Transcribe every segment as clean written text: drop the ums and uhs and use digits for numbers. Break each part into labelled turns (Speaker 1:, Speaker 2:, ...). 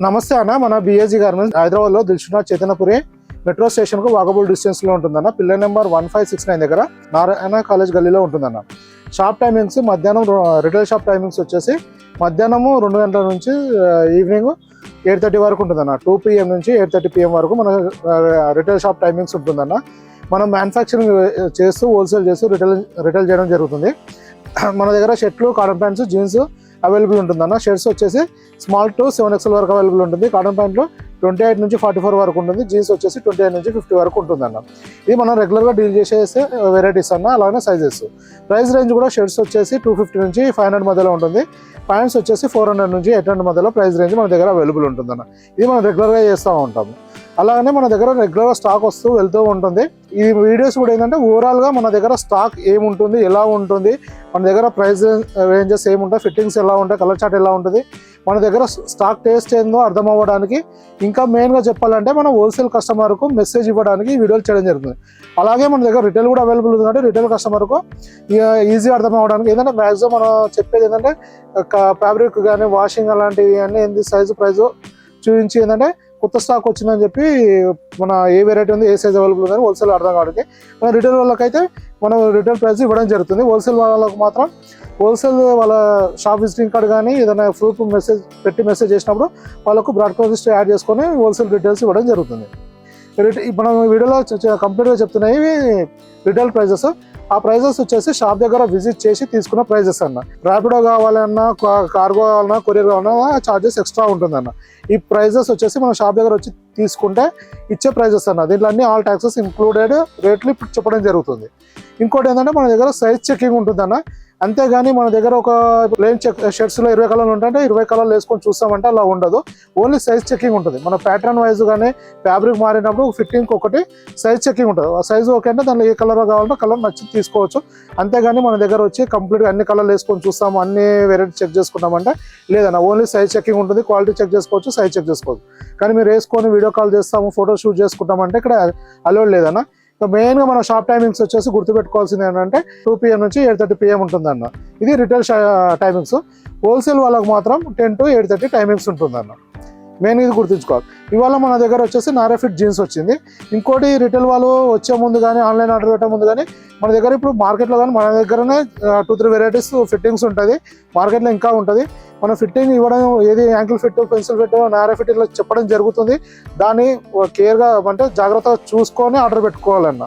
Speaker 1: నమస్తే అన్న, మన బిఏజీ గార్మెంట్స్ హైదరాబాద్లో దిల్షుఖ్నగర్ చైతన్యపురి మెట్రో స్టేషన్కు వాకబుల్ డిస్టెన్స్లో ఉంటుందన్న. పిల్లర్ నెంబర్ 1569 దగ్గర నారాయణ కాలేజ్ గల్లీలో ఉంటుందన్న. షాప్ టైమింగ్స్ మధ్యాహ్నం, రిటైల్ షాప్ టైమింగ్స్ వచ్చేసి మధ్యాహ్నము 2 గంటల నుంచి ఈవినింగ్ 8:30 వరకు ఉంటుందన్న. 2 PM నుంచి 8:30 PM వరకు మన రిటైల్ షాప్ టైమింగ్స్ ఉంటుందన్న. మనం మ్యానుఫ్యాక్చరింగ్ చేస్తూ హోల్సేల్ చేస్తూ రిటైల్ చేయడం జరుగుతుంది. మన దగ్గర షర్ట్లు, కాటన్ ప్యాంట్స్, జీన్స్ అవైలబుల్ ఉంటుందన్న. షర్ట్స్ వచ్చేసి స్మాల్ టు 7XL వరకు అవైలబుల్ ఉంటుంది. కాటన్ ప్యాంట్లు 28 నుంచి 44 వరకు ఉంటుంది. జీన్స్ వచ్చేసి 28 నుంచి 50 వరకు ఉంటుందన్న. ఇది మనం రెగ్యులర్గా డీల్ చేసే వెరైటీస్ అన్న. అలానే సైజెస్, ప్రైస్ రేంజ్ కూడా షర్ట్స్ వచ్చేసి 250 నుంచి 500 మధ్యలో ఉంటుంది. ప్యాంట్స్ వచ్చేసి 400 నుంచి 800 మధ్యలో ప్రైస్ రేంజ్ మన దగ్గర అవైలబుల్ ఉంటుందన్న. ఇది మనం రెగ్యులర్గా చేస్తూ ఉంటాము. అలాగనే మన దగ్గర రెగ్యులర్గా స్టాక్ వస్తూ వెళ్తూ ఉంటుంది. ఈ వీడియోస్ కూడా ఏంటంటే ఓవరాల్గా మన దగ్గర స్టాక్ ఏముంటుంది, ఎలా ఉంటుంది, మన దగ్గర ప్రైస్ రేంజెస్ ఏముంటాయి, ఫిట్టింగ్స్ ఎలా ఉంటాయి, కలర్ చార్ట్ ఎలా ఉంటుంది, మన దగ్గర స్టాక్ టేస్ట్ ఏందో అర్థం అవ్వడానికి, ఇంకా మెయిన్గా చెప్పాలంటే మన హోల్సేల్ కస్టమర్కు మెసేజ్ ఇవ్వడానికి ఈ వీడియోలు చేయడం జరుగుతుంది. అలాగే మన దగ్గర రిటైల్ కూడా అవైలబుల్ ఉంది. అంటే రిటైల్ కస్టమర్కు ఈజీ అర్థం అవ్వడానికి ఏంటంటే మ్యాక్సిమం మనం చెప్పేది ఏంటంటే ఫ్యాబ్రిక్ కానీ వాషింగ్ అలాంటివి అన్నీ ఏంటి సైజు ప్రైజు చూపించి ఏంటంటే కొత్త స్టాక్ వచ్చిందని చెప్పి మన ఏ వెరైటీ ఉంది, ఏ సైజ్ అవైలబుల్ ఉందని హోల్సేల్ అర్థం కావడానికి. మన రిటైల్ వాళ్ళకైతే మనం రిటైల్ ప్రైస్ ఇవ్వడం జరుగుతుంది. హోల్సేల్ వాళ్ళకు మాత్రం హోల్సేల్ వాళ్ళ షాప్ విజిటింగ్ కార్డ్ కానీ ఏదైనా ప్రూఫ్ మెసేజ్ చేసినప్పుడు వాళ్ళకు బ్రాడ్కాస్ట్ లిస్ట్ యాడ్ చేసుకొని హోల్సేల్ డీటెయిల్స్ ఇవ్వడం జరుగుతుంది. మనం వీడియోలో కంప్లీట్గా చెప్తున్నాయి రిటైల్ ప్రైజెస్. ఆ ప్రైజెస్ వచ్చేసి షాప్ దగ్గర విజిట్ చేసి తీసుకున్న ప్రైజెస్ అన్న. ర్యాపిడో కావాలన్నా, కార్గో కావాలన్నా, కొరియర్ కావాలన్నా ఛార్జెస్ ఎక్స్ట్రా ఉంటుందన్న. ఈ ప్రైజెస్ వచ్చేసి మన షాప్ దగ్గర వచ్చి తీసుకుంటే ఇచ్చే ప్రైజెస్ అన్న. దీంట్లో అన్ని ఆల్ ట్యాక్సెస్ ఇంక్లూడెడ్ రేట్లు ఇప్పుడు చెప్పడం జరుగుతుంది. ఇంకోటి ఏంటంటే మన దగ్గర సైజ్ చెకింగ్ ఉంటుందన్న. అంతేగాని మన దగ్గర ఒక ప్లేన్ షర్ట్స్లో 20 కలర్లు ఉంటాయంటే 20 కలర్లు వేసుకొని చూస్తామంటే అలా ఉండదు. ఓన్లీ సైజ్ చెకింగ్ ఉంటుంది. మన ప్యాటర్న్ వైజ్ కానీ ఫ్యాబ్రిక్ మారినప్పుడు ఫిట్టింగ్ ఒకటి సైజ్ చెకింగ్ ఉంటుంది. ఆ సైజు ఓకే అంటే దాంట్లో ఏ కలర్ కావాలంటే కలర్ నచ్చి తీసుకోవచ్చు. అంతేగాని మన దగ్గర వచ్చి కంప్లీట్గా అన్ని కలర్లు వేసుకొని చూస్తాము, అన్ని వెరైటీ చెక్ చేసుకుంటామంటే లేదన్న. ఓన్లీ సైజ్ చెకింగ్ ఉంటుంది. క్వాలిటీ చెక్ చేసుకోవచ్చు, సైజ్ చెక్ చేసుకోవచ్చు. కానీ మీరు వేసుకొని వీడియో కాల్ చేస్తాము, ఫోటో షూట్ చేసుకుంటామంటే ఇక్కడ అలౌడ్ లేదన్న. మెయిన్గా మన షాప్ టైమింగ్స్ వచ్చేసి గుర్తుపెట్టుకోవాల్సింది ఏంటంటే 2 PM నుంచి 8:30 PM ఉంటుందన్న. ఇది రిటైల్ టైమింగ్స్. హోల్సేల్ వాళ్ళకు మాత్రం 10 to 8:30 టైమింగ్స్ ఉంటుందన్న. మెయిన్ ఇది గుర్తుంచుకోవాలి. ఇవాళ మన దగ్గర వచ్చేసి నారాఫిట్ జీన్స్ వచ్చింది. ఇంకోటి రిటైల్ వాళ్ళు వచ్చే ముందు కానీ ఆన్లైన్ ఆర్డర్ పెట్టే ముందు కానీ మన దగ్గర ఇప్పుడు మార్కెట్లో కానీ మన దగ్గరనే 2-3 వెరైటీస్ ఫిట్టింగ్స్ ఉంటుంది. మార్కెట్లో ఇంకా ఉంటుంది. మనం ఫిట్టింగ్ ఇవ్వడం ఏది ankle fit, pencil fit, Nara fit ఇలా చెప్పడం జరుగుతుంది. దాన్ని కేర్గా అంటే జాగ్రత్తగా చూసుకొని ఆర్డర్ పెట్టుకోవాలన్న.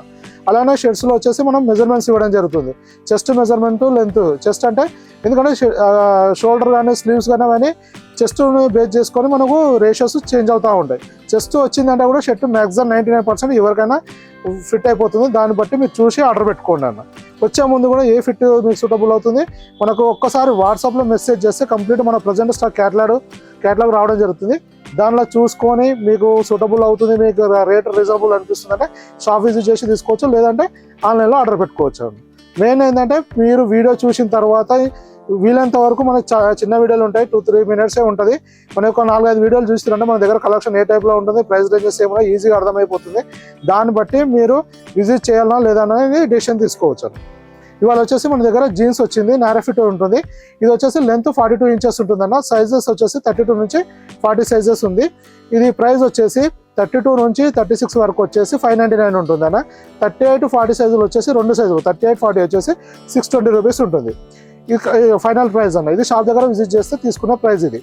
Speaker 1: అలానే షర్ట్స్లో వచ్చేసి మనం మెజర్మెంట్స్ ఇవ్వడం జరుగుతుంది. Chest measurement, length. చెస్ట్ అంటే ఎందుకంటే షోల్డర్ కానీ స్లీవ్స్ కానీ అవన్నీ చెస్ట్ని బేస్ చేసుకొని మనకు రేషియోస్ చేంజ్ అవుతూ ఉంటాయి. చెస్ట్ వచ్చిందంటే కూడా షర్ట్ మ్యాక్సిమం 99% ఎవరికైనా ఫిట్ అయిపోతుంది. దాన్ని బట్టి మీరు చూసి ఆర్డర్ పెట్టుకోండి అన్న. వచ్చే ముందు కూడా ఏ ఫిట్ మీకు సూటబుల్ అవుతుంది మనకు ఒక్కసారి వాట్సాప్లో మెసేజ్ చేస్తే కంప్లీట్ మన ప్రజెంట్ స్టాక్ క్యాటలాగ్ రావడం జరుగుతుంది. దానిలో చూసుకొని మీకు సూటబుల్ అవుతుంది, మీకు రేట్ రీజనబుల్ అనిపిస్తుంది అంటే షాప్ విజిట్ చేసి తీసుకోవచ్చు, లేదంటే ఆన్లైన్లో ఆర్డర్ పెట్టుకోవచ్చు. మెయిన్ ఏంటంటే మీరు వీడియో చూసిన తర్వాత వీలైనంత వరకు మనకి చిన్న వీడియోలు ఉంటాయి, 2-3 minutes ఉంటుంది. మన ఒక 4-5 వీడియోలు చూస్తుంటే మన దగ్గర కలెక్షన్ ఏ టైప్లో ఉంటుంది, ప్రైస్ రేంజెస్ ఏమో ఈజీగా అర్థమైపోతుంది. దాన్ని బట్టి మీరు విజిట్ చేయాలన్నా లేదా అనేది డెసిషన్ తీసుకోవచ్చు. ఇవాళ వచ్చేసి మన దగ్గర జీన్స్ వచ్చింది, నారా ఫిట్ ఉంటుంది. ఇది వచ్చేసి లెంత్ 42 inches ఉంటుందన్న. సైజెస్ వచ్చేసి 32 నుంచి 40 సైజెస్ ఉంది. ఇది ప్రైస్ వచ్చేసి 32 నుంచి 36 వరకు వచ్చేసి 599 ఉంటుందన్న. 38-40 సైజులు వచ్చేసి 2 సైజులు 38-40 వచ్చేసి 620 రూపీస్ ఉంటుంది. ఇది ఫైనల్ ప్రైస్ అన్న. ఇది షాప్ దగ్గర విజిట్ చేస్తే తీసుకున్న ప్రైస్. ఇది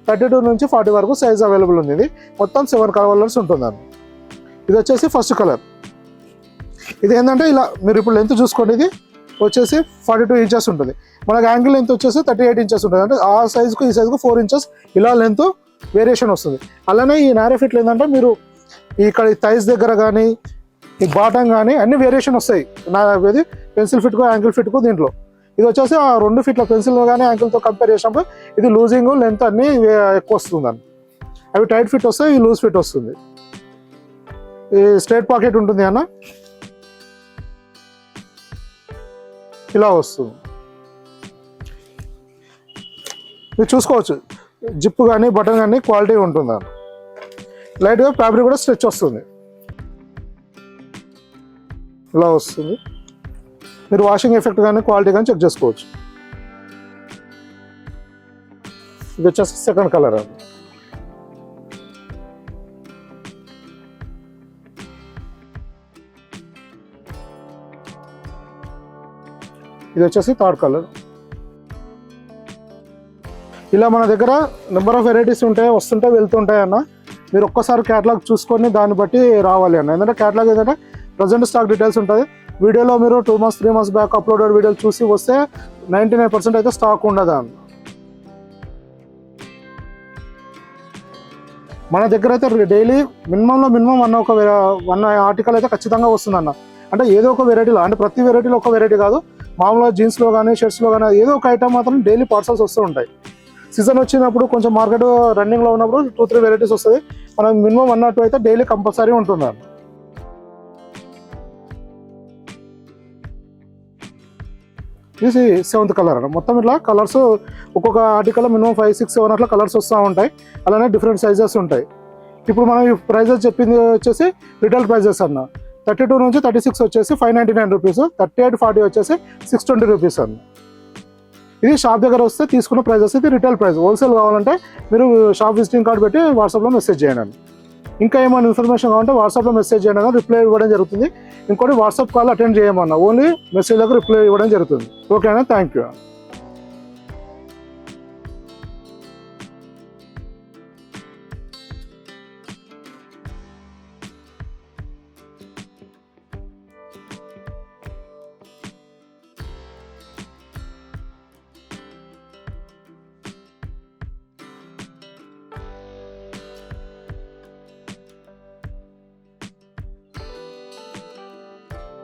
Speaker 1: 32 నుంచి 40 వరకు సైజ్ అవైలబుల్ ఉంది. ఇది మొత్తం 7 కలర్స్ ఉంటుందన్న. ఇది వచ్చేసి ఫస్ట్ కలర్. ఇది ఏంటంటే ఇలా మీరు ఇప్పుడు లెంత్ చూసుకోండి. ఇది వచ్చేసి 42 inches ఉంటుంది. మనకు యాంగిల్ లెంత్ వచ్చేసి 38 inches ఉంటుంది. అంటే ఆ సైజుకు ఈ సైజుకు 4 inches ఇలా లెంత్ వేరియేషన్ వస్తుంది. అలానే ఈ నారా ఫిట్లు ఏంటంటే మీరు ఇక్కడ థైస్ దగ్గర కానీ ఈ బాటం కానీ అన్ని వేరియేషన్ వస్తాయి. ఇది పెన్సిల్ ఫిట్కు, యాంకిల్ ఫిట్కు. దీంట్లో ఇది వచ్చేసి ఆ 2 ఫీట్ల పెన్సిల్ కానీ యాంకిల్తో కంపేర్ చేసినప్పుడు ఇది లూజింగ్, లెంత్ అన్నీ ఎక్కువ వస్తుంది అని. అవి టైట్ ఫిట్ వస్తాయి, ఈ లూజ్ ఫిట్ వస్తుంది. ఈ స్ట్రైట్ పాకెట్ ఉంటుంది అన్న, ఇలా వస్తుంది. మీరు చూసుకోవచ్చు జిప్ కానీ బటన్ కానీ క్వాలిటీ ఉంటుంది అన్న. లైట్గా ఫ్యాబ్రిక్ కూడా స్ట్రెచ్ వస్తుంది, ఇలా వస్తుంది. మీరు వాషింగ్ ఎఫెక్ట్ కానీ క్వాలిటీ కానీ చెక్ చేసుకోవచ్చు. ఇది వచ్చేసి సెకండ్ కలర్ అది. ఇది వచ్చేసి థర్డ్ కలర్. ఇలా మన దగ్గర నెంబర్ ఆఫ్ వెరైటీస్ ఉంటాయి, వస్తుంటాయి వెళ్తుంటాయి అన్న. మీరు ఒక్కసారి క్యాటలాగ్ చూసుకొని దాన్ని బట్టి రావాలి అన్న. ఎందుకంటే క్యాటలాగ్ ఏంటంటే ప్రజెంట్ స్టాక్ డీటెయిల్స్ ఉంటుంది. వీడియోలో మీరు 2 months 3 months బ్యాక్ అప్లోడెడ్ వీడియోలు చూసి వస్తే 99% అయితే స్టాక్ ఉండదు అన్న. మన దగ్గర అయితే డైలీ మినిమం వన్ ఆర్టికల్ అయితే ఖచ్చితంగా వస్తుందన్న. అంటే ఏదో ఒక వెరైటీలో, అంటే ప్రతి వెరైటీలో ఒక వెరైటీ కాదు, మామూలుగా జీన్స్లో కానీ షర్ట్స్లో కానీ ఏదో ఒక ఐటమ్ మాత్రం డైలీ పార్సల్స్ వస్తూ ఉంటాయి. సీజన్ వచ్చినప్పుడు కొంచెం మార్కెట్ రన్నింగ్లో ఉన్నప్పుడు 2-3 వెరైటీస్ వస్తుంది. మనం మినిమం 1 or 2 అయితే డైలీ కంపల్సరీ ఉంటుంది. ఇది 7th కలర్ అన్న. మొత్తం ఇట్లా కలర్స్ ఒక్కొక్క ఆర్టికల్ మినిమం 5, 6, 7 అట్లా కలర్స్ వస్తూ ఉంటాయి. అలానే డిఫరెంట్ సైజెస్ ఉంటాయి. ఇప్పుడు మనం ఈ ప్రైజెస్ చెప్పింది వచ్చేసి రిటైల్ ప్రైజెస్ అన్న. 32 నుంచి 36 వచ్చేసి 599 రూపీస్, 38, 40 వచ్చేసి 620 రూపీస్ అన్న. ఇది షాప్ దగ్గర వస్తే తీసుకున్న ప్రైజెస్, ఇది రిటైల్ ప్రైస్. హోల్సేల్ కావాలంటే మీరు షాప్ విజిటింగ్ కార్డ్ పెట్టి వాట్సాప్లో మెసేజ్ చేయండి అన్న. ఇంకా ఏమైనా ఇన్ఫర్మేషన్ కావాలంటే వాట్సాప్లో మెసేజ్ చేయండి అన్న, రిప్లై ఇవ్వడం జరుగుతుంది. ఇంకోటి వాట్సాప్ కాల్ అటెండ్ చేయమన్నా, ఓన్లీ మెసేజ్లకు రిప్లై ఇవ్వడం జరుగుతుంది. ఓకేనా, థ్యాంక్ యూ.